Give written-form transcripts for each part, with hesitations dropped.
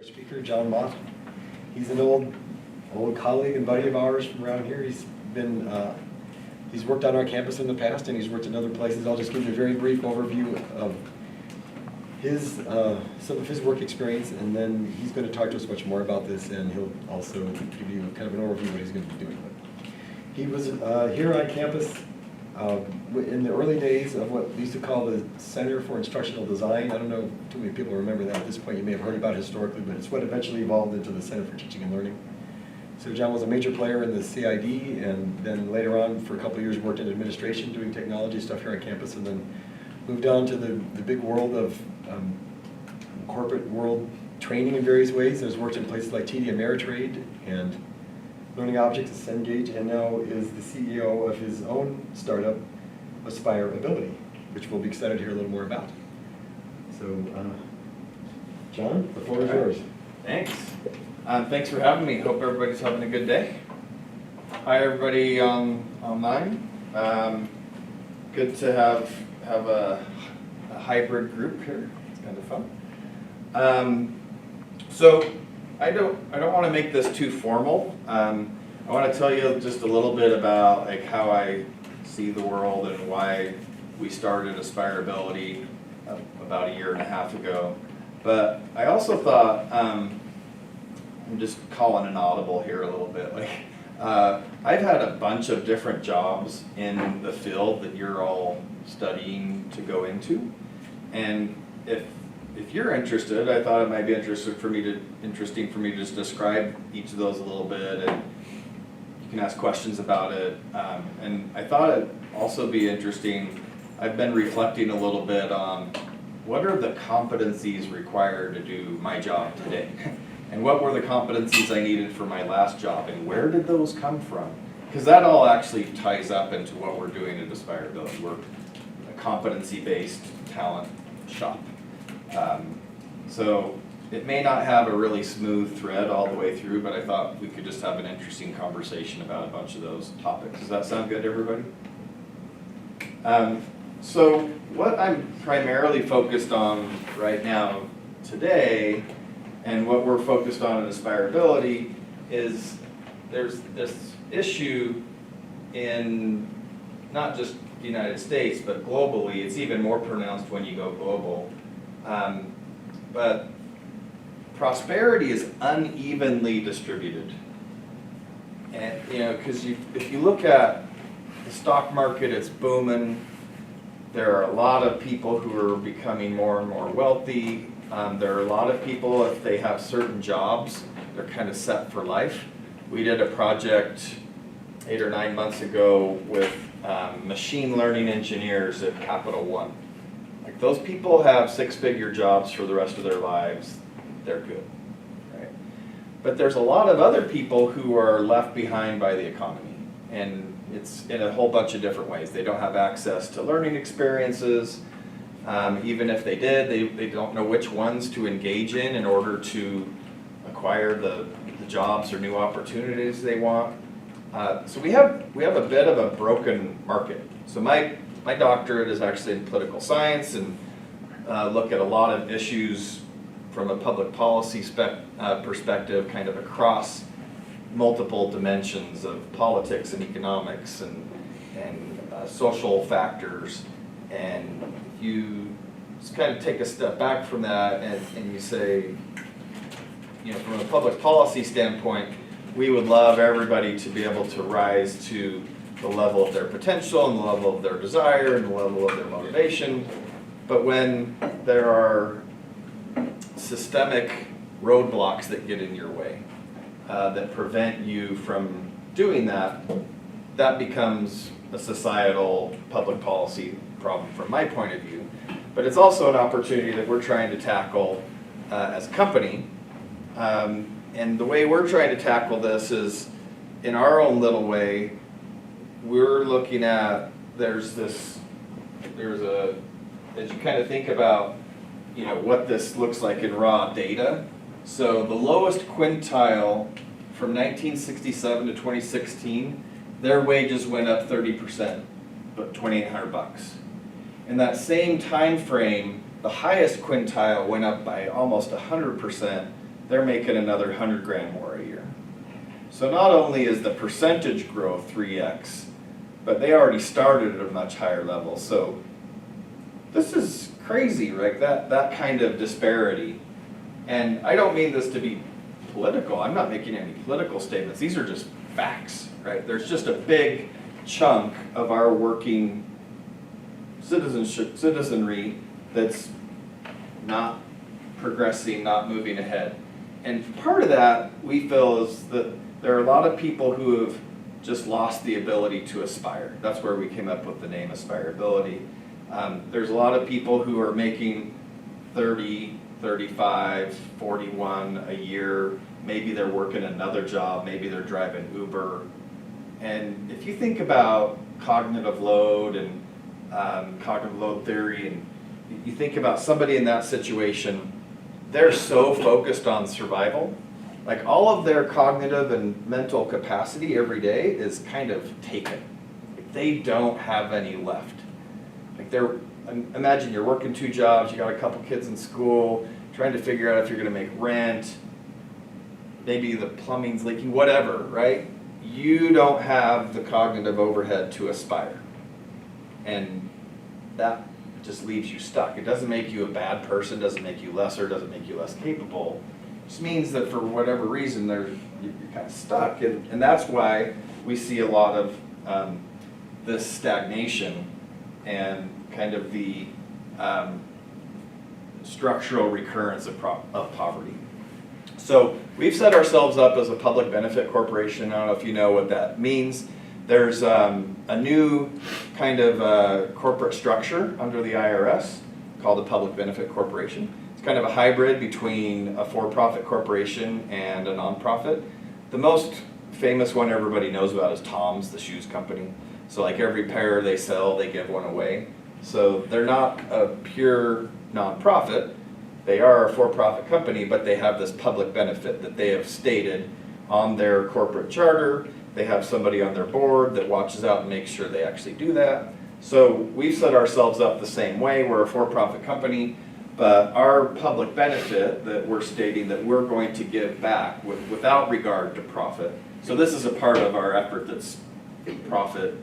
Our speaker, John Mott. He's an old colleague and buddy of ours from around here. He's worked on our campus in the past, and he's worked in other places. I'll just give you a very brief overview of some of his work experience, and then he's going to talk to us much more about this, and he'll also give you kind of an overview of what he's going to be doing. He was here on campus in the early days of what we used to call the Center for Instructional Design. I don't know if too many people remember that at this point. You may have heard about it historically, but it's what eventually evolved into the Center for Teaching and Learning. So John was a major player in the CID, and then later on for a couple of years worked in administration doing technology stuff here on campus, and then moved on to the big world of corporate world training in various ways. Has worked in places like TD Ameritrade and Learning Objects at Cengage, and now is the CEO of his own startup, Aspire Ability, which we'll be excited to hear a little more about. So, John, the floor is yours. Thanks. Thanks for having me. Hope everybody's having a good day. Hi, everybody online. Good to have a hybrid group here. It's kind of fun. So I don't want to make this too formal. I want to tell you just a little bit about like how I see the world and why we started Aspirability about a year and a half ago. But I also thought, I'm just calling an audible here a little bit. Like, I've had a bunch of different jobs in the field that you're all studying to go into, and if you're interested, I thought it might be interesting for me to just describe each of those a little bit, and you can ask questions about it. And I thought it'd also be interesting. I've been reflecting a little bit on what are the competencies required to do my job today, and what were the competencies I needed for my last job, and where did those come from? Because that all actually ties up into what we're doing at Aspirability. We're a competency-based talent shop. So it may not have a really smooth thread all the way through, but I thought we could just have an interesting conversation about a bunch of those topics. Does that sound good, everybody? So what I'm primarily focused on right now today, and what we're focused on in Aspirability, is there's this issue in not just the United States, but globally. It's even more pronounced when you go global. But prosperity is unevenly distributed. And, because if you look at the stock market, it's booming. There are a lot of people who are becoming more and more wealthy. There are a lot of people, if they have certain jobs, they're kind of set for life. We did a project 8 or 9 months ago with machine learning engineers at Capital One. Like, those people have 6-figure jobs for the rest of their lives. They're good, right? But there's a lot of other people who are left behind by the economy, and it's in a whole bunch of different ways. They don't have access to learning experiences. Even if they did, they don't know which ones to engage in order to acquire the jobs or new opportunities they want. So we have a bit of a broken market. So my doctorate is actually in political science, and look at a lot of issues from a public policy perspective, kind of across multiple dimensions of politics and economics and social factors. And if you just kind of take a step back from that and you say, from a public policy standpoint, we would love everybody to be able to rise to the level of their potential and the level of their desire and the level of their motivation. But when there are systemic roadblocks that get in your way, that prevent you from doing that, that becomes a societal public policy problem from my point of view. But it's also an opportunity that we're trying to tackle as a company. And the way we're trying to tackle this is, in our own little way, we're looking at, as you kind of think about, what this looks like in raw data. So the lowest quintile from 1967 to 2016, their wages went up 30%, but $2,800. In that same time frame, the highest quintile went up by almost 100%. they're making another 100 grand more a year. So not only is the percentage growth 3x, but they already started at a much higher level. So this is crazy, right? That kind of disparity. And I don't mean this to be political. I'm not making any political statements. These are just facts, right? There's just a big chunk of our working citizenry that's not progressing, not moving ahead. And part of that, we feel, is that there are a lot of people who have just lost the ability to aspire. That's where we came up with the name Aspirability. There's a lot of people who are making 30, 35, 41 a year. Maybe they're working another job, maybe they're driving Uber. And if you think about cognitive load and cognitive load theory, and you think about somebody in that situation, they're so focused on survival. Like all of their cognitive and mental capacity every day is kind of taken. Like they don't have any left. Like imagine you're working 2 jobs, you got a couple kids in school, trying to figure out if you're gonna make rent, maybe the plumbing's leaking, whatever, right? You don't have the cognitive overhead to aspire. And that just leaves you stuck. It doesn't make you a bad person, doesn't make you lesser, doesn't make you less capable. It just means that for whatever reason, you're kind of stuck. And that's why we see a lot of this stagnation and kind of the structural recurrence of poverty. So we've set ourselves up as a public benefit corporation. I don't know if you know what that means. There's a new kind of corporate structure under the IRS called a public benefit corporation. It's kind of a hybrid between a for-profit corporation and a nonprofit. The most famous one everybody knows about is Tom's, the shoes company. So like every pair they sell, they give one away. So they're not a pure nonprofit. They are a for-profit company, but they have this public benefit that they have stated on their corporate charter. They have somebody on their board that watches out and makes sure they actually do that. So we've set ourselves up the same way. We're a for-profit company, but our public benefit that we're stating that we're going to give back without regard to profit. So this is a part of our effort that's profit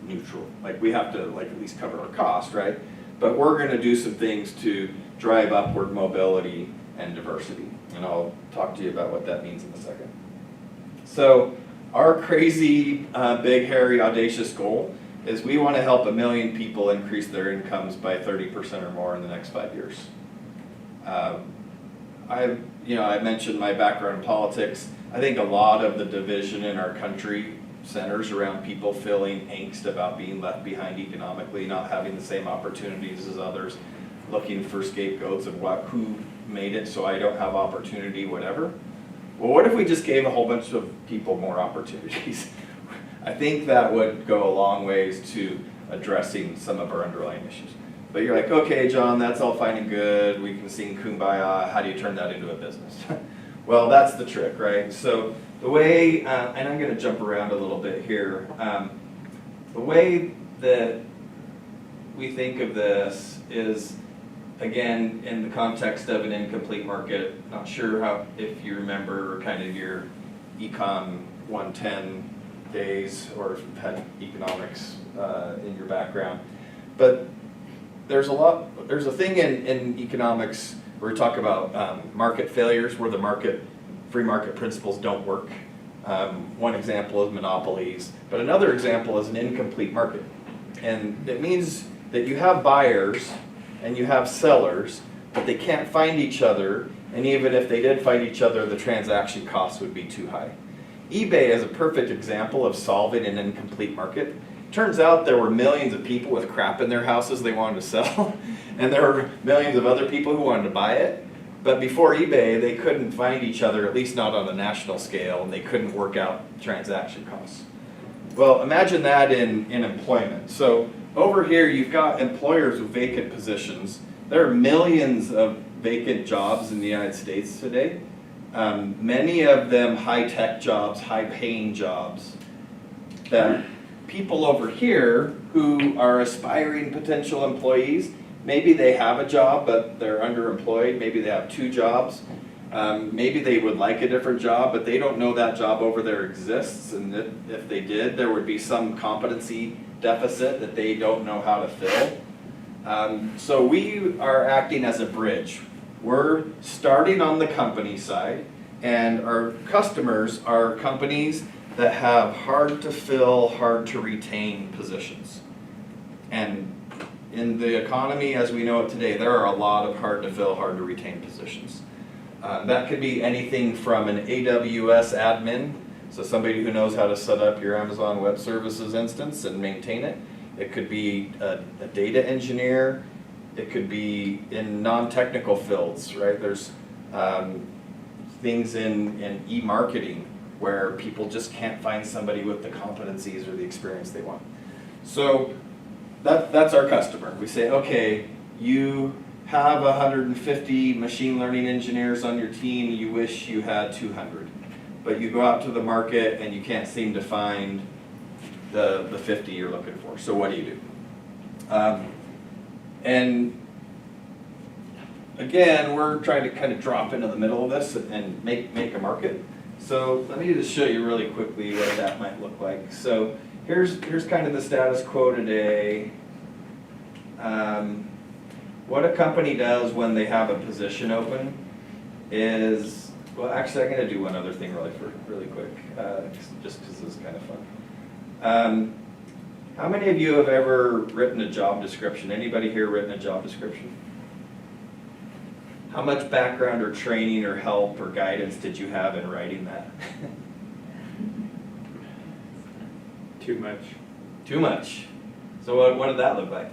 neutral. Like we have to at least cover our cost, right? But we're going to do some things to drive upward mobility and diversity. And I'll talk to you about what that means in a second. So our crazy, big, hairy, audacious goal is we want to help 1 million people increase their incomes by 30% or more in the next 5 years. I mentioned my background in politics. I think a lot of the division in our country centers around people feeling angst about being left behind economically, not having the same opportunities as others, looking for scapegoats of who made it so I don't have opportunity, whatever. Well, what if we just gave a whole bunch of people more opportunities? I think that would go a long ways to addressing some of our underlying issues. But you're like, okay, John, that's all fine and good. We can sing Kumbaya. How do you turn that into a business? Well, that's the trick, right? So the way, and I'm going to jump around a little bit here. The way that we think of this is, again, in the context of an incomplete market. Not sure if you remember kind of your Econ 110 days, or if you've had economics in your background. But there's a thing in economics where we talk about market failures, where the free market principles don't work. One example is monopolies, but another example is an incomplete market. And it means that you have buyers and you have sellers, but they can't find each other, and even if they did find each other, the transaction costs would be too high. eBay is a perfect example of solving an incomplete market. Turns out there were millions of people with crap in their houses they wanted to sell, and there were millions of other people who wanted to buy it. But before eBay, they couldn't find each other, at least not on a national scale, and they couldn't work out transaction costs. Well, imagine that in employment. So over here, you've got employers with vacant positions. There are millions of vacant jobs in the United States today. Many of them high-tech jobs, high-paying jobs, that people over here who are aspiring potential employees, maybe they have a job, but they're underemployed. Maybe they have 2 jobs. Maybe they would like a different job, but they don't know that job over there exists, and that if they did, there would be some competency deficit that they don't know how to fill. So we are acting as a bridge. We're starting on the company side, and our customers are companies that have hard to fill, hard to retain positions. And in the economy as we know it today, there are a lot of hard to fill, hard to retain positions. That could be anything from an AWS admin, so somebody who knows how to set up your Amazon Web Services instance and maintain it. It could be a data engineer. It could be in non-technical fields, right? There's things in e-marketing where people just can't find somebody with the competencies or the experience they want. So that's our customer. We say, okay, you have 150 machine learning engineers on your team, you wish you had 200. But you go out to the market and you can't seem to find the 50 you're looking for. So what do you do? And again, we're trying to kind of drop into the middle of this and make a market. So let me just show you really quickly what that might look like. So here's kind of the status quo today. What a company does when they have a position open is, well, actually I'm going to do one other thing really quick, just because this is kind of fun. How many of you have ever written a job description? Anybody here written a job description? How much background or training or help or guidance did you have in writing that? Too much. Too much. So what did that look like?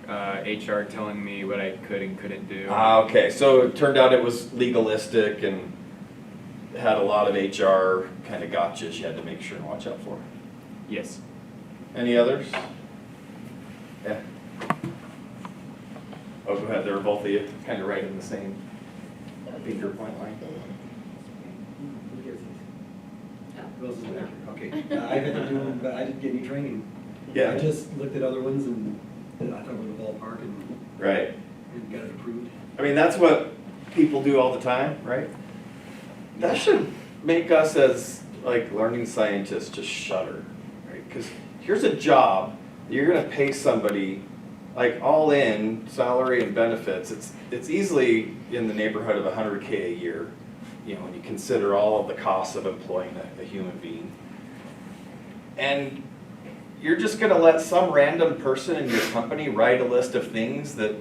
HR telling me what I could and couldn't do. Okay, so it turned out it was legalistic and had a lot of HR kind of gotchas you had to make sure and watch out for. Yes. Any others? Yeah. Oh, go ahead. They were both of you kind of right in the same finger point line. Who else is there? Okay, I had to do, but I didn't get any training. Yeah. I just looked at other ones and I thought we were the ballpark and Right. got it approved. I mean, that's what people do all the time, right? That should make us as like learning scientists just shudder, right? Because here's a job that you're going to pay somebody like all in salary and benefits. It's easily in the neighborhood of $100K a year, you know, when you consider all of the costs of employing a human being. And you're just going to let some random person in your company write a list of things that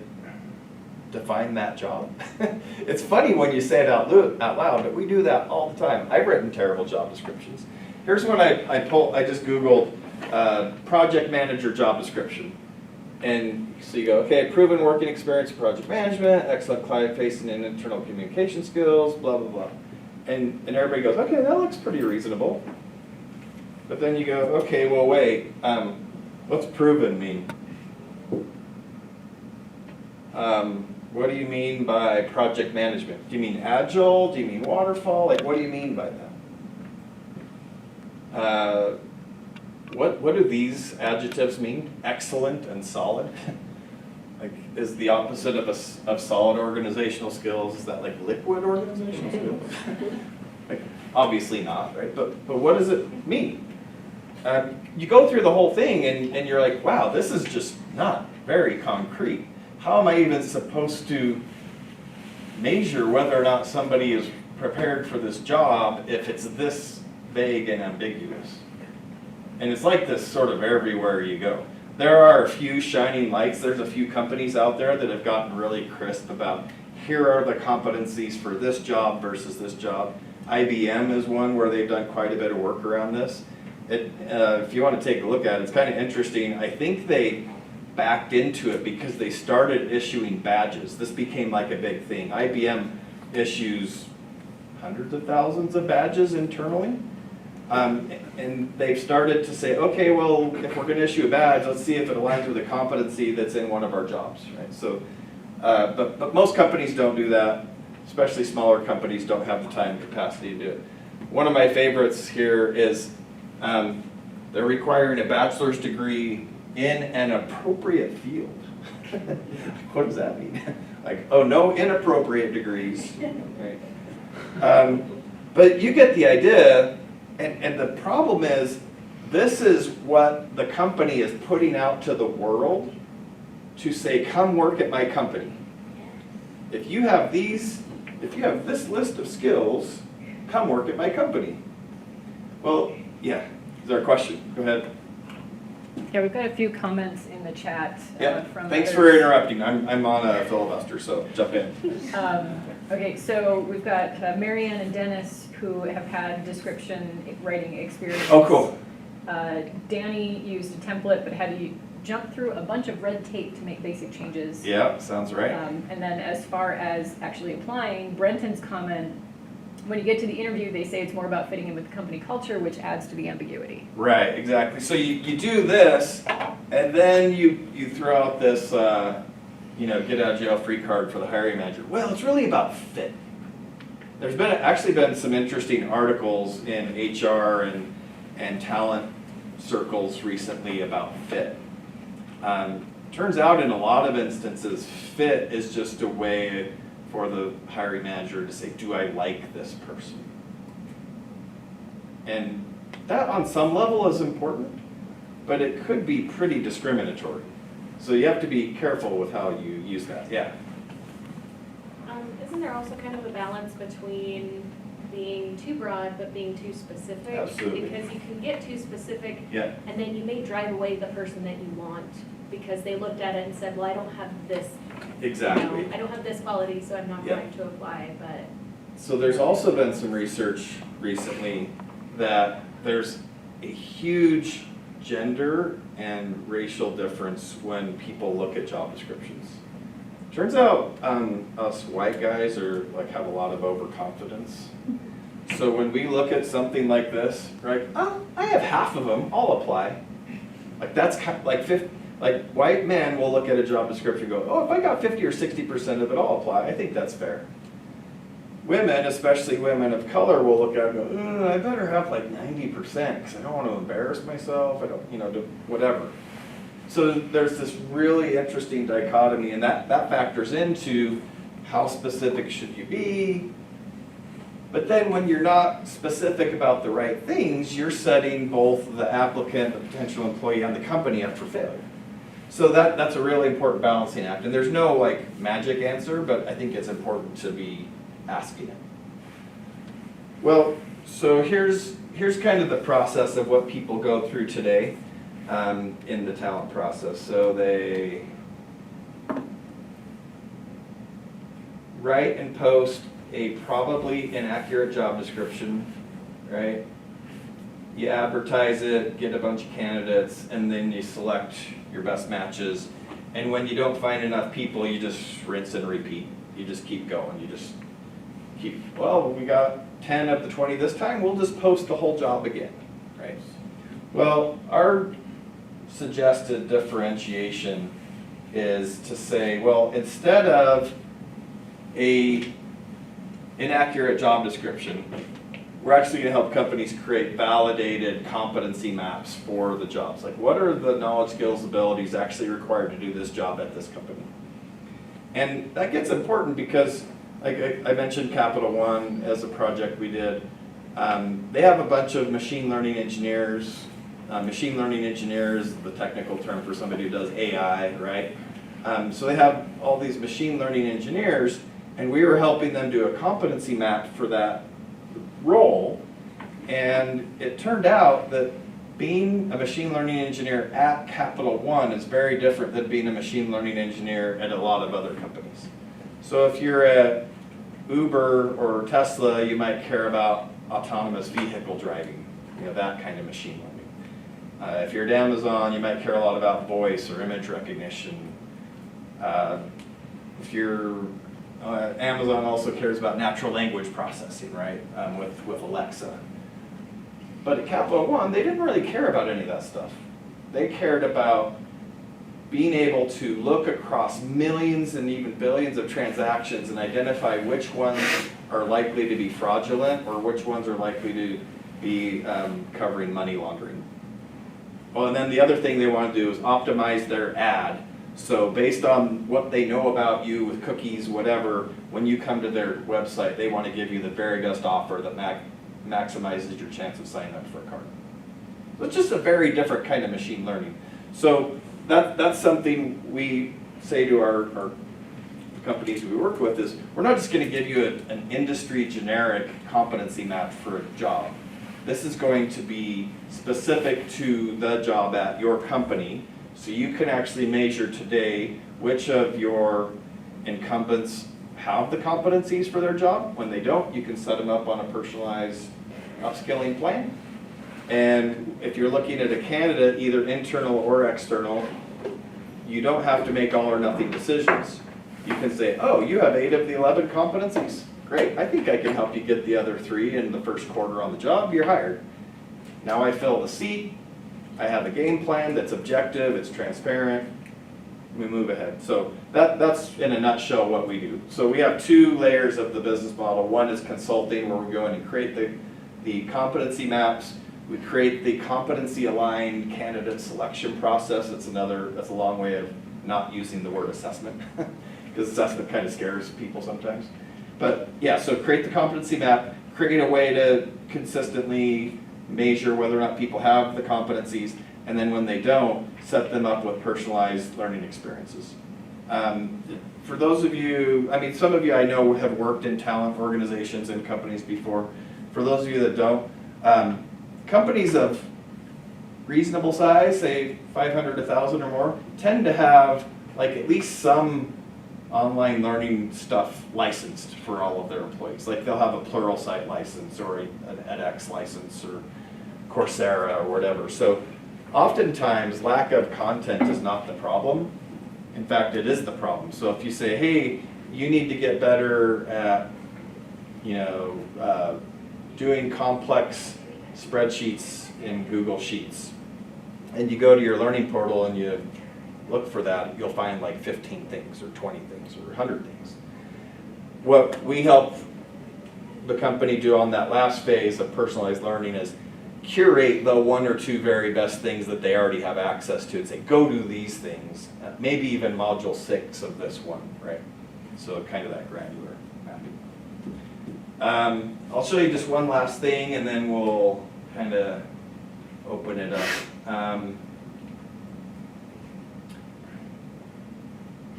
define that job. It's funny when you say it out loud, but we do that all the time. I've written terrible job descriptions. Here's one I just Googled project manager job description. And so you go, okay, proven working experience in project management, excellent client facing and internal communication skills, blah, blah, blah. And everybody goes, okay, that looks pretty reasonable. But then you go, okay, well, wait, what's proven mean? What do you mean by project management? Do you mean agile? Do you mean waterfall? Like, what do you mean by that? What do these adjectives mean? Excellent and solid? Like, is the opposite of solid organizational skills, is that like liquid organizational skills? Like, obviously not, right? But what does it mean? You go through the whole thing and you're like, wow, this is just not very concrete. How am I even supposed to measure whether or not somebody is prepared for this job if it's this vague and ambiguous? And it's like this sort of everywhere you go. There are a few shining lights. There's a few companies out there that have gotten really crisp about here are the competencies for this job versus this job. IBM is one where they've done quite a bit of work around this. If you want to take a look at it, it's kind of interesting. I think they backed into it because they started issuing badges. This became like a big thing. IBM issues hundreds of thousands of badges internally. And they've started to say, okay, well, if we're going to issue a badge, let's see if it aligns with a competency that's in one of our jobs, right? So, but most companies don't do that, especially smaller companies don't have the time and capacity to do it. One of my favorites here is they're requiring a bachelor's degree in an appropriate field. What does that mean? Like, oh, no inappropriate degrees. Right. But you get the idea, and the problem is, this is what the company is putting out to the world to say, come work at my company. If you have this list of skills, come work at my company. Well, yeah, is there a question? Go ahead. Yeah, we've got a few comments in the chat Yeah, from thanks others. for interrupting. I'm on a filibuster, so jump in. Okay, so we've got Marianne and Dennis who have had description writing experience. Oh, cool. Danny used a template but had to jump through a bunch of red tape to make basic changes. Yeah, sounds right. And then as far as actually applying, Brenton's comment, when you get to the interview, they say it's more about fitting in with the company culture, which adds to the ambiguity. Right, exactly. So you do this, and then you throw out this, get out of jail free card for the hiring manager. Well, it's really about fit. There's actually been some interesting articles in HR and talent circles recently about fit. Turns out in a lot of instances, fit is just a way for the hiring manager to say, do I like this person? And that on some level is important, but it could be pretty discriminatory. So you have to be careful with how you use that, yeah. Isn't there also kind of a balance between being too broad but being too specific? Absolutely. Because you can get too specific Yeah. and then you may drive away the person that you want because they looked at it and said, well, I don't have this. Exactly. I don't have this quality, so I'm not Yeah. going to apply, but. So there's also been some research recently that there's a huge gender and racial difference when people look at job descriptions. Turns out us white guys have a lot of overconfidence. So when we look at something like this, right? Oh, I have half of them. I'll apply. Like that's kind of like 50. Like white men will look at a job description and go, oh, if I got 50 or 60% of it, I'll apply. I think that's fair. Women, especially women of color, will look at it and go, I better have like 90% because I don't want to embarrass myself. I don't, do whatever. So there's this really interesting dichotomy, and that factors into how specific should you be. But then when you're not specific about the right things, you're setting both the applicant, the potential employee, and the company up for failure. So that's a really important balancing act. And there's no magic answer, but I think it's important to be asking it. Well, so here's kind of the process of what people go through today in the talent process. So they write and post a probably inaccurate job description, right? You advertise it, get a bunch of candidates, and then you select your best matches. And when you don't find enough people, you just rinse and repeat. You just keep going. You just keep, well, we got 10 of the 20 this time, we'll just post the whole job again, right? Well, our suggested differentiation is to say, well, instead of a inaccurate job description, we're actually going to help companies create validated competency maps for the jobs. Like, what are the knowledge, skills, abilities actually required to do this job at this company? And that gets important because, like I mentioned Capital One as a project we did. They have a bunch of machine learning engineers. Machine learning engineers, the technical term for somebody who does AI, right? So they have all these machine learning engineers, and we were helping them do a competency map for that role. And it turned out that being a machine learning engineer at Capital One is very different than being a machine learning engineer at a lot of other companies. So if you're at Uber or Tesla, you might care about autonomous vehicle driving, that kind of machine learning. If you're at Amazon, you might care a lot about voice or image recognition. If you're Amazon also cares about natural language processing, right, with Alexa. But at Capital One, they didn't really care about any of that stuff. They cared about being able to look across millions and even billions of transactions and identify which ones are likely to be fraudulent or which ones are likely to be covering money laundering. Oh, and then the other thing they want to do is optimize their ad. So based on what they know about you with cookies, whatever, when you come to their website, they want to give you the very best offer that maximizes your chance of signing up for a card. So it's just a very different kind of machine learning. So that's something we say to our companies we work with is, we're not just going to give you an industry generic competency map for a job. This is going to be specific to the job at your company, so you can actually measure today which of your incumbents have the competencies for their job. When they don't, you can set them up on a personalized upskilling plan. And if you're looking at a candidate, either internal or external, you don't have to make all or nothing decisions. You can say, oh, you have 8 of the 11 competencies. Great, I think I can help you get the other 3 in the first quarter on the job, you're hired. Now I fill the seat, I have a game plan that's objective, it's transparent, we move ahead. So that's in a nutshell what we do. So we have 2 layers of the business model. One is consulting, where we go in and create the competency maps. We create the competency aligned candidate selection process. That's a long way of not using the word assessment, because assessment kind of scares people sometimes. But yeah, so create the competency map, create a way to consistently measure whether or not people have the competencies, and then when they don't, set them up with personalized learning experiences. For those of you, I mean, some of you I know have worked in talent organizations and companies before. For those of you that don't, companies of reasonable size, say 500 to 1,000 or more, tend to have like at least some online learning stuff licensed for all of their employees. Like they'll have a Pluralsight license or an edX license or Coursera or whatever. So oftentimes lack of content is not the problem. In fact, it is the problem. So if you say, hey, you need to get better at, doing complex spreadsheets in Google Sheets, and you go to your learning portal and you look for that, you'll find like 15 things or 20 things or 100 things. What we help the company do on that last phase of personalized learning is curate the 1 or 2 very best things that they already have access to and say, go do these things, maybe even module 6 of this one, right? So kind of that granular mapping. I'll show you just one last thing and then we'll kind of open it up.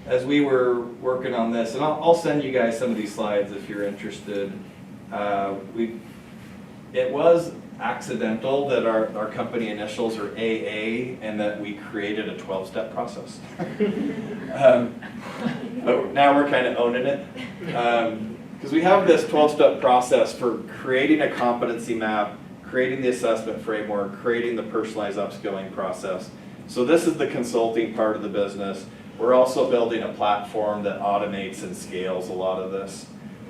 As we were working on this, and I'll send you guys some of these slides if you're interested. It was accidental that our company initials are AA and that we created a 12-step process. But now we're kind of owning it. Because we have this 12-step process for creating a competency map, creating the assessment framework, creating the personalized upskilling process. So this is the consulting part of the business. We're also building a platform that automates and scales a lot of this.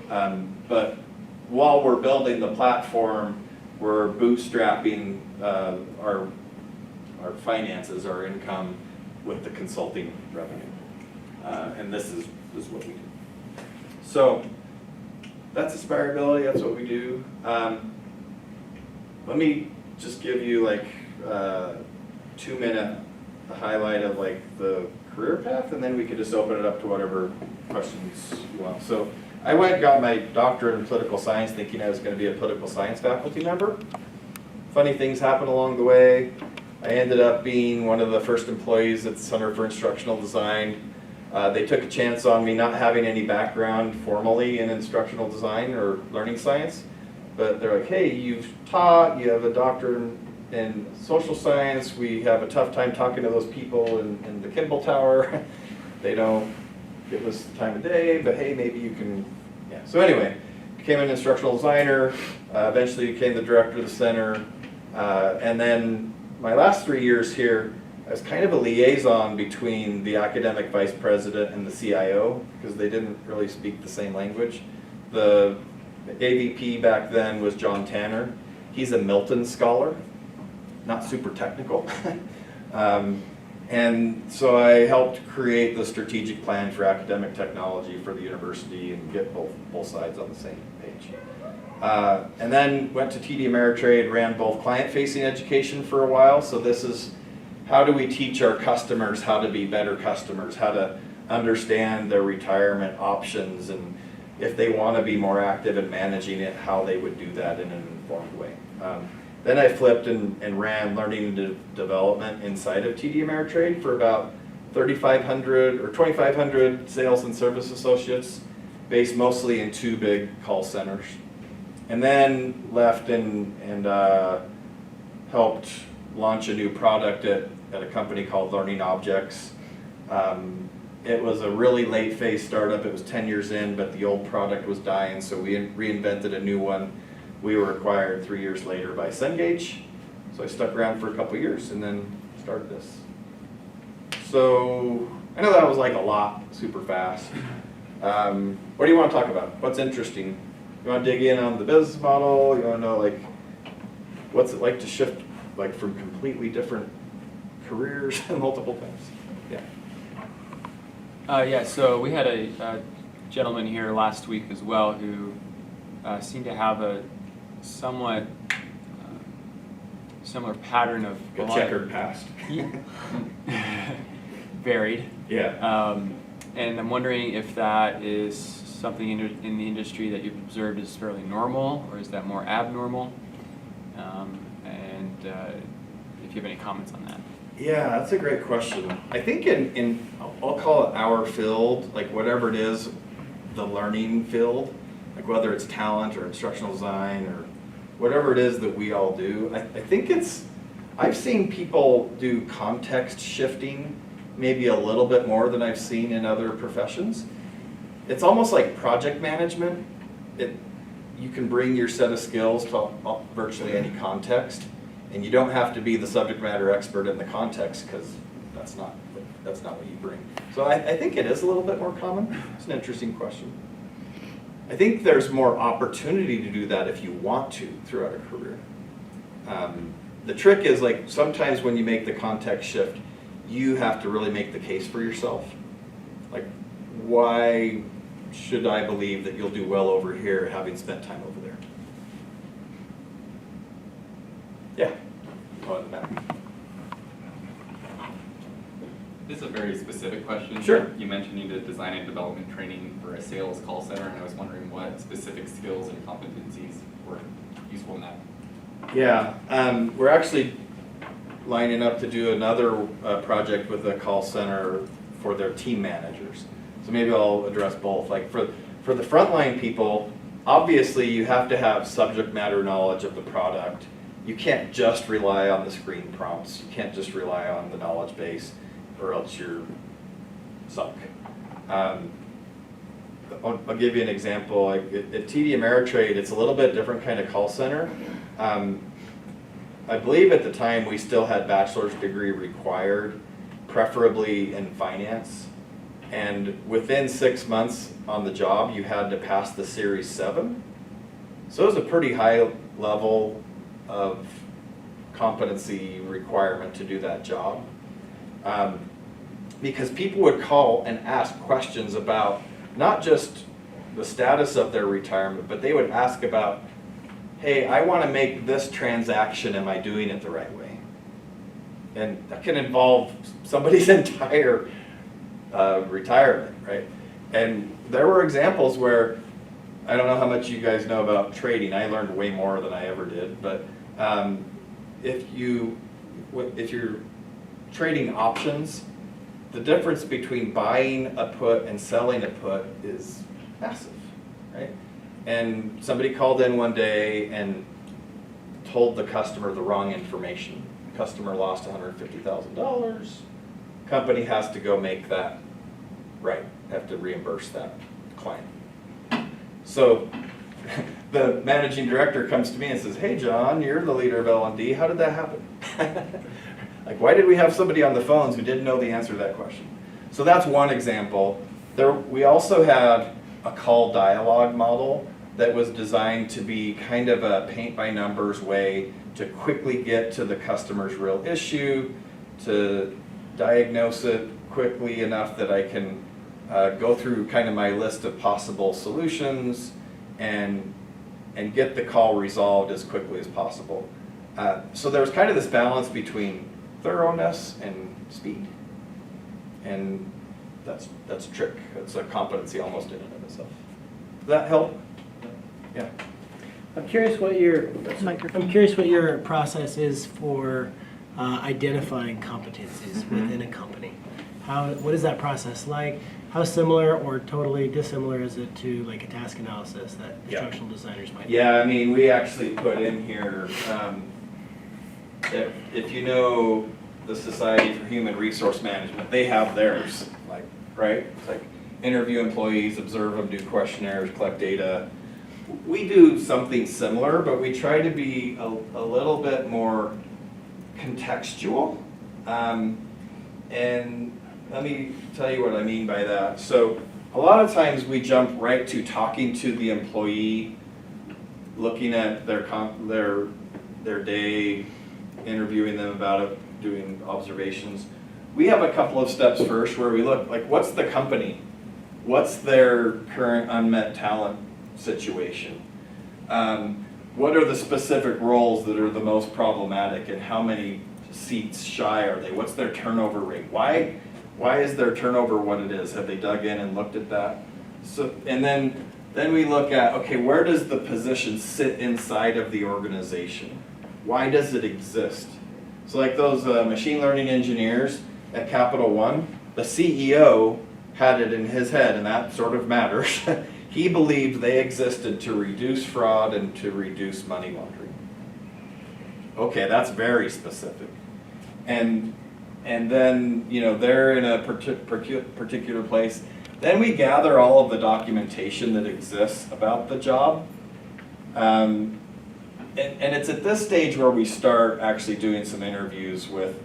But while we're building the platform, we're bootstrapping our finances, our income, with the consulting revenue. And this is what we do. So that's aspirability, that's what we do. Let me just give you like a 2-minute highlight of like the career path, and then we could just open it up to whatever questions you want. So I went and got my doctorate in political science thinking I was going to be a political science faculty member. Funny things happened along the way. I ended up being one of the first employees at the Center for Instructional Design. They took a chance on me not having any background formally in instructional design or learning science, but they're like, hey, you've taught, you have a doctorate in social science, we have a tough time talking to those people in the Kimball Tower. They don't give us the time of day, but hey, maybe you can, yeah. So anyway, became an instructional designer, eventually became the director of the center, and then my last 3 years here, I was kind of a liaison between the academic vice president and the CIO, because they didn't really speak the same language. The AVP back then was John Tanner. He's a Milton scholar, not super technical. And so I helped create the strategic plan for academic technology for the university and get both sides on the same page. And then went to TD Ameritrade, ran both client-facing education for a while. So this is how do we teach our customers how to be better customers, how to understand their retirement options, and if they want to be more active in managing it, how they would do that in an informed way. Then I flipped and ran learning and development inside of TD Ameritrade for about 3,500 or 2,500 sales and service associates, based mostly in 2 big call centers. And then left and helped launch a new product at a company called Learning Objects. It was a really late phase startup. It was 10 years in, but the old product was dying, so we reinvented a new one. We were acquired 3 years later by Cengage, so I stuck around for a couple years and then started this. So I know that was like a lot, super fast. What do you want to talk about? What's interesting? You want to dig in on the business model? You want to know like what's it like to shift like from completely different careers multiple times? Yeah. Yeah, so we had a gentleman here last week as well who seemed to have a somewhat similar pattern of A checkered past. varied. Yeah. And I'm wondering if that is something in the industry that you've observed is fairly normal, or is that more abnormal? And if you have any comments on that. Yeah, that's a great question. I think in I'll call it our field, like whatever it is, the learning field, like whether it's talent or instructional design or whatever it is that we all do, I think I've seen people do context shifting maybe a little bit more than I've seen in other professions. It's almost like project management. You can bring your set of skills to virtually any context, and you don't have to be the subject matter expert in the context, because that's not what you bring. So I think it is a little bit more common. It's an interesting question. I think there's more opportunity to do that if you want to throughout a career. The trick is like sometimes when you make the context shift, you have to really make the case for yourself. Like, why should I believe that you'll do well over here having spent time over there? Yeah. Oh, in the back. This is a very specific question. Sure. You mentioned you did design and development training for a sales call center, and I was wondering what specific skills and competencies were useful in that. Yeah, we're actually lining up to do another project with a call center for their team managers. So maybe I'll address both. Like for the frontline people, obviously you have to have subject matter knowledge of the product. You can't just rely on the screen prompts. You can't just rely on the knowledge base, or else you're sunk. I'll give you an example. Like at TD Ameritrade, it's a little bit different kind of call center. I believe at the time we still had bachelor's degree required, preferably in finance. And within 6 months on the job, you had to pass the Series 7. So it was a pretty high level of competency requirement to do that job. Because people would call and ask questions about not just the status of their retirement, but they would ask about, hey, I want to make this transaction, am I doing it the right way? And that can involve somebody's entire retirement, right? And there were examples where, I don't know how much you guys know about trading. I learned way more than I ever did, but if you're trading options, the difference between buying a put and selling a put is massive, right? And somebody called in one day and told the customer the wrong information. The customer lost $150,000. Company has to go make that right, have to reimburse that client. So the managing director comes to me and says, hey John, you're the leader of L&D, how did that happen? Like, why did we have somebody on the phones who didn't know the answer to that question? So that's one example. We also had a call dialogue model that was designed to be kind of a paint by numbers way to quickly get to the customer's real issue, to diagnose it quickly enough that I can go through kind of my list of possible solutions and get the call resolved as quickly as possible. So there was kind of this balance between thoroughness and speed. And that's a trick. It's a competency almost in and of itself. Does that help? Yeah. I'm curious what your process is for identifying competencies within a company. What is that process like? How similar or totally dissimilar is it to like a task analysis that instructional designers might do? Yeah, I mean, we actually put in here, if you know the Society for Human Resource Management, they have theirs, like, right? It's like interview employees, observe them, do questionnaires, collect data. We do something similar, but we try to be a little bit more contextual. And let me tell you what I mean by that. So a lot of times we jump right to talking to the employee, looking at their day, interviewing them about it, doing observations. We have a couple of steps first where we look, like, what's the company? What's their current unmet talent situation? What are the specific roles that are the most problematic, and how many seats shy are they? What's their turnover rate? Why is their turnover what it is? Have they dug in and looked at that? So, and then we look at, okay, where does the position sit inside of the organization? Why does it exist? So like those machine learning engineers at Capital One, the CEO had it in his head, and that sort of matters. He believed they existed to reduce fraud and to reduce money laundering. Okay, that's very specific. And then, you know, they're in a particular place. Then we gather all of the documentation that exists about the job. And it's at this stage where we start actually doing some interviews with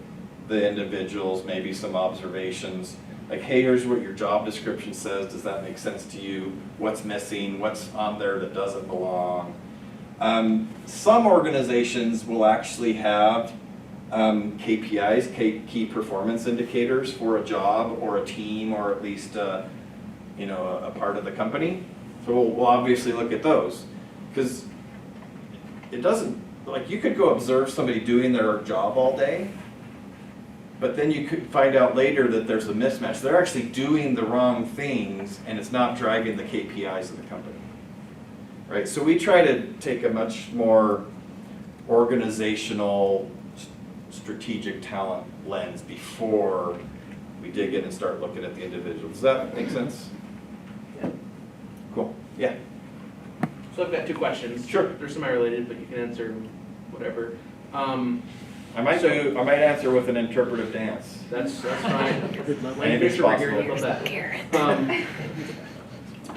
the individuals, maybe some observations. Like, hey, here's what your job description says. Does that make sense to you? What's missing? What's on there that doesn't belong? Some organizations will actually have KPIs, key performance indicators for a job or a team, or at least you know, a part of the company. So we'll obviously look at those, because it doesn't, like, you could go observe somebody doing their job all day, but then you could find out later that there's a mismatch. They're actually doing the wrong things, and it's not driving the KPIs of the company. Right? So we try to take a much more organizational, strategic talent lens before we dig in and start looking at the individual. Does that make sense? Yeah. Cool. Yeah. So I've got two questions. Sure. They're semi-related, but you can answer whatever. I might answer with an interpretive dance. That's fine. Good luck. Wayne Anything's Fisher right here, possible. I love that.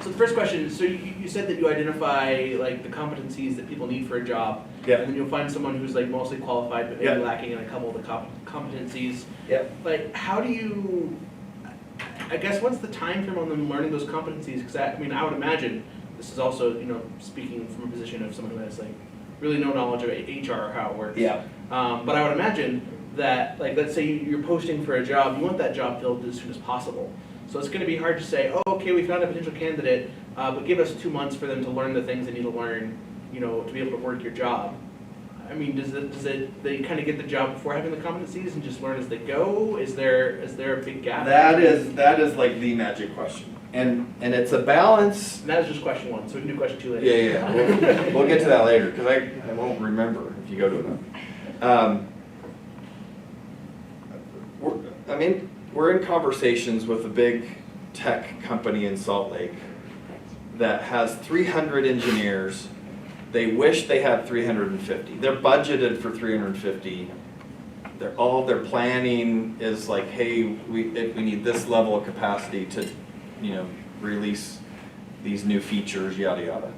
So the first question, so you said that you identify like the competencies that people need for a job. Yeah. And then you'll find someone who's like mostly qualified, but maybe Yeah. lacking in a couple of the competencies. Yep. Like, how do you, I guess, what's the time frame on them learning those competencies? Because I mean, I would imagine, this is also, you know, speaking from a position of someone who has like really no knowledge of HR or how it works. Yeah. But I would imagine that, like, let's say you're posting for a job, you want that job filled as soon as possible. So it's going to be hard to say, oh, okay, we found a potential candidate, but give us 2 months for them to learn the things they need to learn, you know, to be able to work your job. I mean, they kind of get the job before having the competencies and just learn as they go? Is there a big gap? That is like the magic question, and it's a balance. And that is just question one, so we can do question two later. Yeah. We'll get to that later, because I won't remember if you go to it. We're in conversations with a big tech company in Salt Lake that has 300 engineers. They wish they had 350. They're budgeted for 350. Their planning is like, hey, we need this level of capacity to, you know, release these new features, yada yada.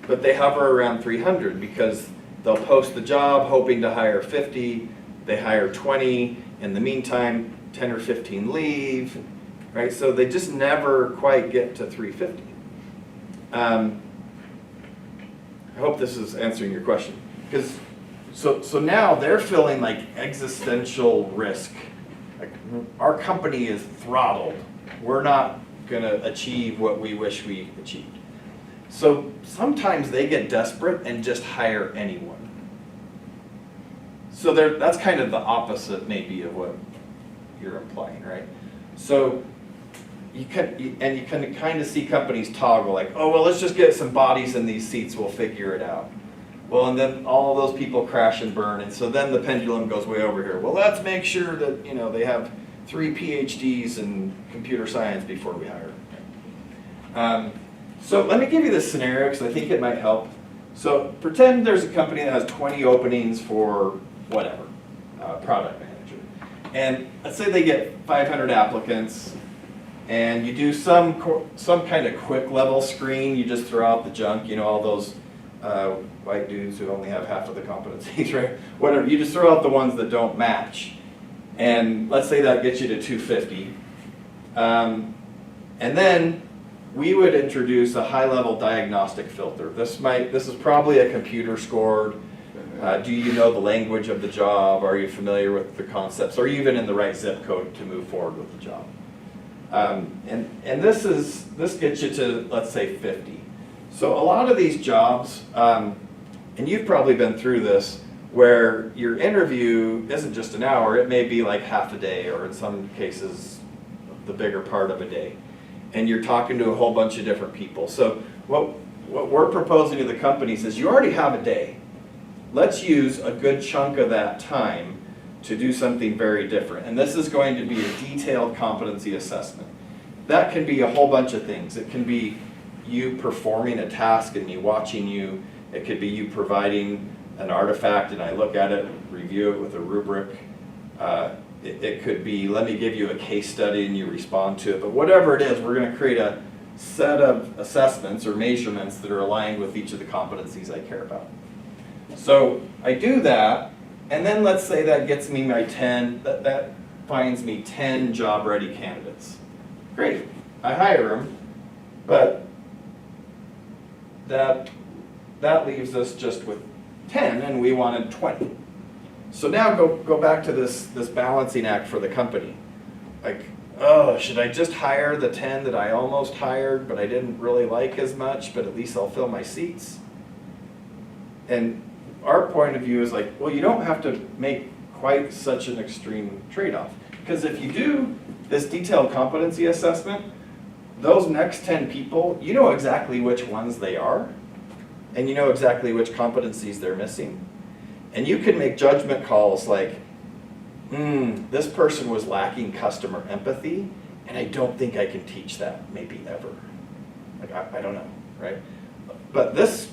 But they hover around 300 because they'll post the job hoping to hire 50. They hire 20. In the meantime, 10 or 15 leave, right? So they just never quite get to 350. I hope this is answering your question, because so now they're feeling like existential risk. Like, our company is throttled. We're not going to achieve what we wish we achieved. So sometimes they get desperate and just hire anyone. So there, that's kind of the opposite maybe of what you're implying, right? So you can kind of see companies toggle like, oh, well, let's just get some bodies in these seats, we'll figure it out. Well, and then all of those people crash and burn, and so then the pendulum goes way over here. Well, let's make sure that, you know, they have 3 PhDs in computer science before we hire them. So let me give you this scenario because I think it might help. So pretend there's a company that has 20 openings for whatever, product manager. And let's say they get 500 applicants, and you do some kind of quick level screen. You just throw out the junk, you know, all those white dudes who only have half of the competencies, right? Whatever, you just throw out the ones that don't match. And let's say that gets you to 250. And then we would introduce a high-level diagnostic filter. This is probably a computer scored. Do you know the language of the job? Are you familiar with the concepts? Are you even in the right zip code to move forward with the job? And this gets you to, let's say, 50. So a lot of these jobs, and you've probably been through this, where your interview isn't just an hour, it may be like half a day, or in some cases, the bigger part of a day. And you're talking to a whole bunch of different people. So what we're proposing to the companies is you already have a day. Let's use a good chunk of that time to do something very different. And this is going to be a detailed competency assessment. That can be a whole bunch of things. It can be you performing a task and me watching you. It could be you providing an artifact and I look at it, review it with a rubric. It could be, let me give you a case study and you respond to it. But whatever it is, we're going to create a set of assessments or measurements that are aligned with each of the competencies I care about. So I do that, and then let's say that gets me my 10, that finds me 10 job-ready candidates. Great, I hire them, but that leaves us just with 10, and we wanted 20. So now go back to this balancing act for the company. Like, oh, should I just hire the 10 that I almost hired, but I didn't really like as much, but at least I'll fill my seats? And our point of view is like, well, you don't have to make quite such an extreme trade-off. Because if you do this detailed competency assessment, those next 10 people, you know exactly which ones they are, and you know exactly which competencies they're missing. And you can make judgment calls like, this person was lacking customer empathy, and I don't think I can teach that, maybe ever. Like, I don't know, right? But this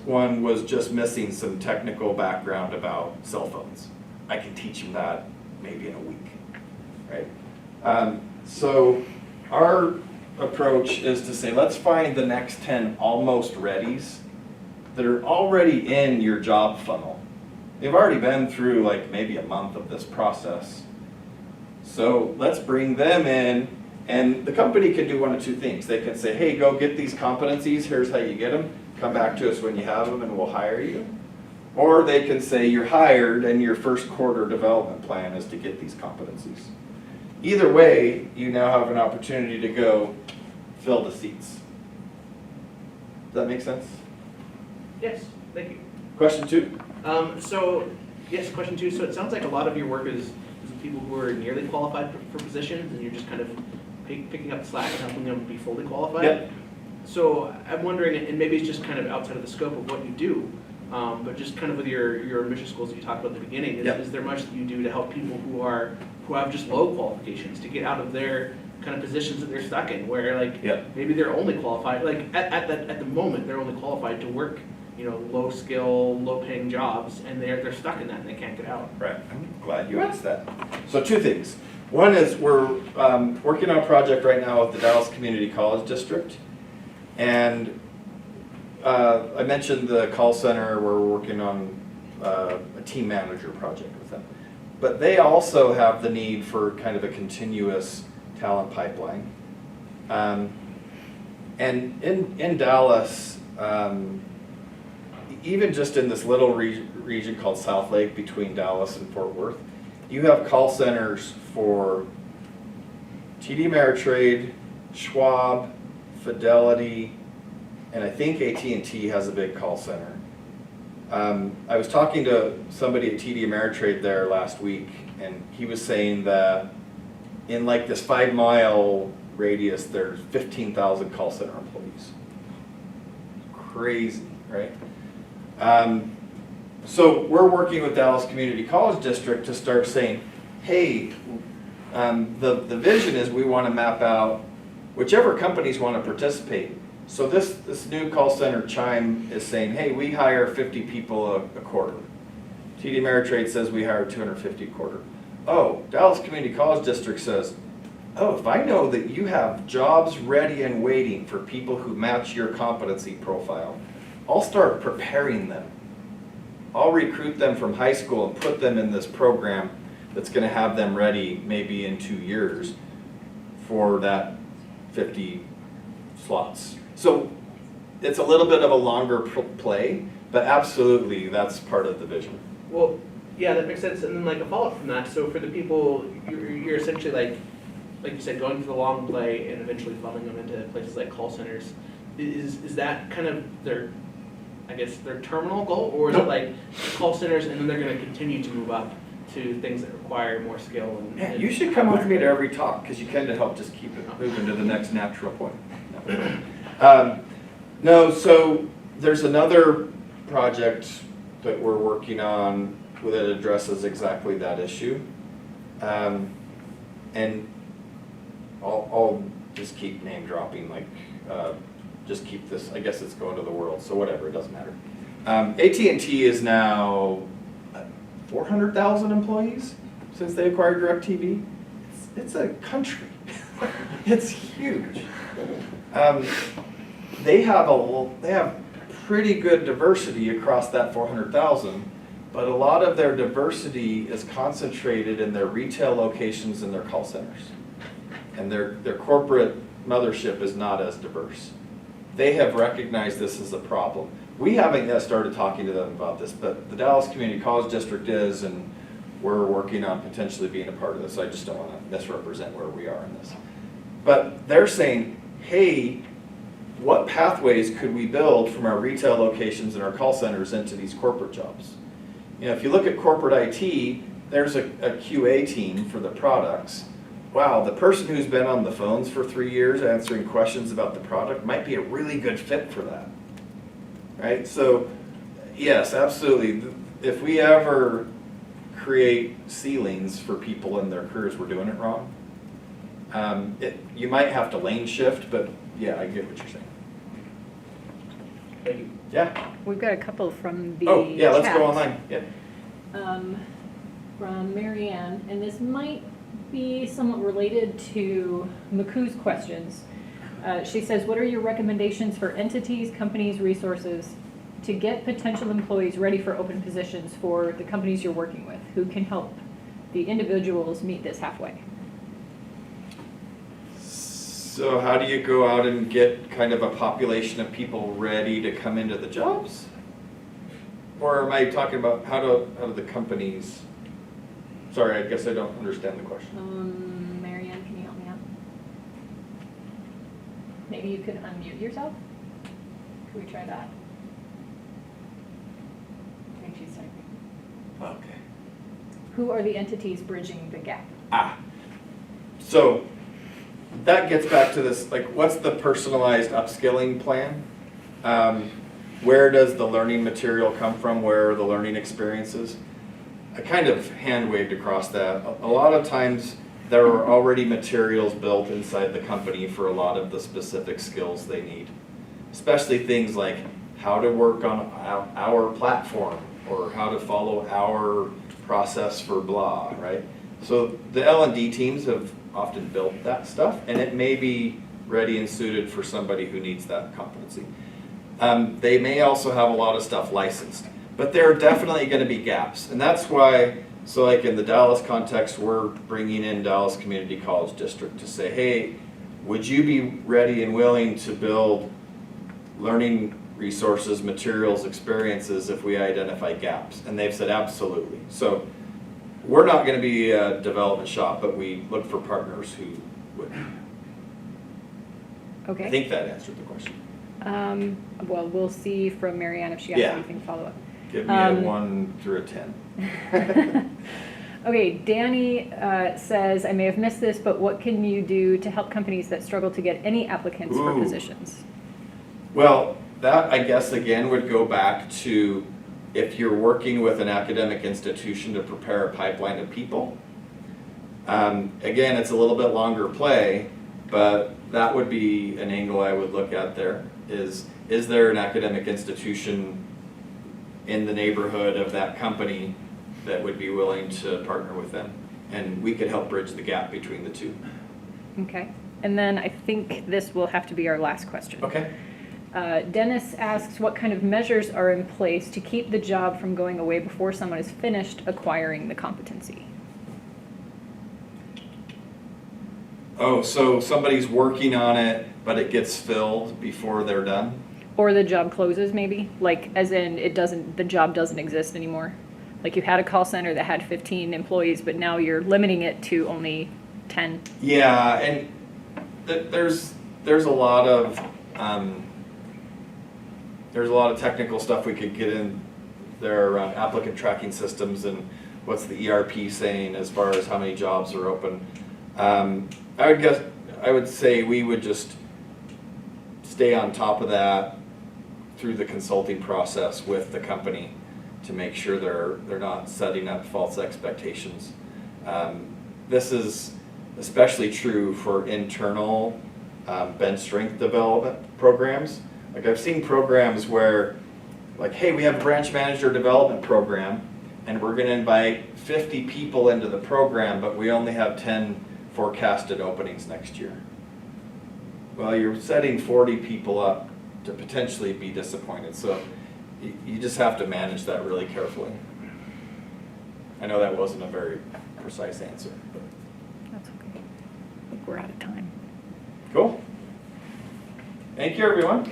one was just missing some technical background about cell phones. I can teach him that maybe in a week, right? So our approach is to say, let's find the next 10 almost readies that are already in your job funnel. They've already been through like maybe a month of this process. So let's bring them in, and the company can do one of two things. They can say, hey, go get these competencies, here's how you get them, come back to us when you have them and we'll hire you. Or they can say you're hired and your first quarter development plan is to get these competencies. Either way, you now have an opportunity to go fill the seats. Does that make sense? Yes, thank you. Question 2? Yes, question 2. So it sounds like a lot of your work is people who are nearly qualified for positions, and you're just kind of picking up the slack and helping them be fully qualified. Yep. So I'm wondering, and maybe it's just kind of outside of the scope of what you do, but just kind of with your ambitious goals that you talked about at the beginning, is there much that you do to help people who have just low qualifications to get out of their kind of positions that they're stuck in, where like maybe they're only qualified, like at the moment they're only qualified to work, you know, low skill, low paying jobs, and they're stuck in that and they can't get out. Right, I'm glad you asked that. So 2 things. One is we're working on a project right now with the Dallas Community College District. And I mentioned the call center where we're working on a team manager project with them. But they also have the need for kind of a continuous talent pipeline. And in Dallas, even just in this little region called South Lake between Dallas and Fort Worth, you have call centers for TD Ameritrade, Schwab, Fidelity, and I think AT&T has a big call center. I was talking to somebody at TD Ameritrade there last week, and he was saying that in like this 5-mile radius, there's 15,000 call center employees. Crazy, right? So we're working with Dallas Community College District to start saying, hey, the vision is we want to map out whichever companies want to participate. So this new call center Chime is saying, hey, we hire 50 people a quarter. TD Ameritrade says we hire 250 a quarter. Oh, Dallas Community College District says, oh, if I know that you have jobs ready and waiting for people who match your competency profile, I'll start preparing them. I'll recruit them from high school and put them in this program that's going to have them ready maybe in 2 years for that 50 slots. So it's a little bit of a longer play, but absolutely that's part of the vision. Well, yeah, that makes sense. And then like a follow-up from that, so for the people, you're essentially like you said, going for the long play and eventually funneling them into places like call centers. Is that kind of their, I guess, their terminal goal? Or is it like call centers and then they're going to continue to move up to things that require more skill? And You should come with me to every talk because you kind of help just keep it moving to the next natural point. No, so there's another project that we're working on that addresses exactly that issue. And I'll just keep name dropping, like just keep this, I guess it's going to the world, so whatever, it doesn't matter. AT&T is now 400,000 employees since they acquired DirecTV. It's a country. It's huge. They have pretty good diversity across that 400,000, but a lot of their diversity is concentrated in their retail locations and their call centers. And their corporate mothership is not as diverse. They have recognized this as a problem. We haven't yet started talking to them about this, but the Dallas Community College District is, and we're working on potentially being a part of this. I just don't want to misrepresent where we are in this. But they're saying, hey, what pathways could we build from our retail locations and our call centers into these corporate jobs? You know, if you look at corporate IT, there's a QA team for the products. Wow, the person who's been on the phones for 3 years answering questions about the product might be a really good fit for that, right? So, yes, absolutely. If we ever create ceilings for people in their careers, we're doing it wrong. You might have to lane shift, but yeah, I get what you're saying. Thank you. Yeah. We've got a couple from the Oh, yeah, let's chat. go online. Yeah. From Marianne, and this might be somewhat related to Maku's questions. She says, what are your recommendations for entities, companies, resources to get potential employees ready for open positions for the companies you're working with? Who can help the individuals meet this halfway? So how do you go out and get kind of a population of people ready to come into the jobs? Or am I talking about how do the companies? Sorry, I guess I don't understand the question. Marianne, can you help me out? Maybe you could unmute yourself? Could we try that? I think she's typing. Okay. Who are the entities bridging the gap? So that gets back to this, like, what's the personalized upskilling plan? Where does the learning material come from? Where are the learning experiences? I kind of hand waved across that. A lot of times there are already materials built inside the company for a lot of the specific skills they need. Especially things like how to work on our platform or how to follow our process for blah, right? So the L&D teams have often built that stuff, and it may be ready and suited for somebody who needs that competency. They may also have a lot of stuff licensed, but there are definitely going to be gaps. And that's why, so like in the Dallas context, we're bringing in Dallas Community College District to say, hey, would you be ready and willing to build learning resources, materials, experiences if we identify gaps? And they've said absolutely. So we're not going to be a development shop, but we look for partners who would. Okay. I think that answered the question. Well, we'll see from Marianne if she has Yeah. anything to follow up. Give me a 1 through a 10. Okay, Danny says, I may have missed this, but what can you do to help companies that struggle to get any applicants for Ooh. positions? Well, that I guess again would go back to if you're working with an academic institution to prepare a pipeline of people. Again, it's a little bit longer play, but that would be an angle I would look at there. Is there an academic institution in the neighborhood of that company that would be willing to partner with them? And we could help bridge the gap between the two. Okay, and then I think this will have to be our last question. Okay. Dennis asks, what kind of measures are in place to keep the job from going away before someone is finished acquiring the competency? Oh, so somebody's working on it, but it gets filled before they're done? Or the job closes maybe, like as in the job doesn't exist anymore. Like you had a call center that had 15 employees, but now you're limiting it to only 10. Yeah, and there's a lot of technical stuff we could get in there around applicant tracking systems and what's the ERP saying as far as how many jobs are open. I would say we would just stay on top of that through the consulting process with the company to make sure they're not setting up false expectations. This is especially true for internal bench strength development programs. Like I've seen programs where, like, hey, we have a branch manager development program and we're going to invite 50 people into the program, but we only have 10 forecasted openings next year. Well, you're setting 40 people up to potentially be disappointed. So you just have to manage that really carefully. I know that wasn't a very precise answer. But. That's okay. I think we're out of time. Cool. Thank you, everyone.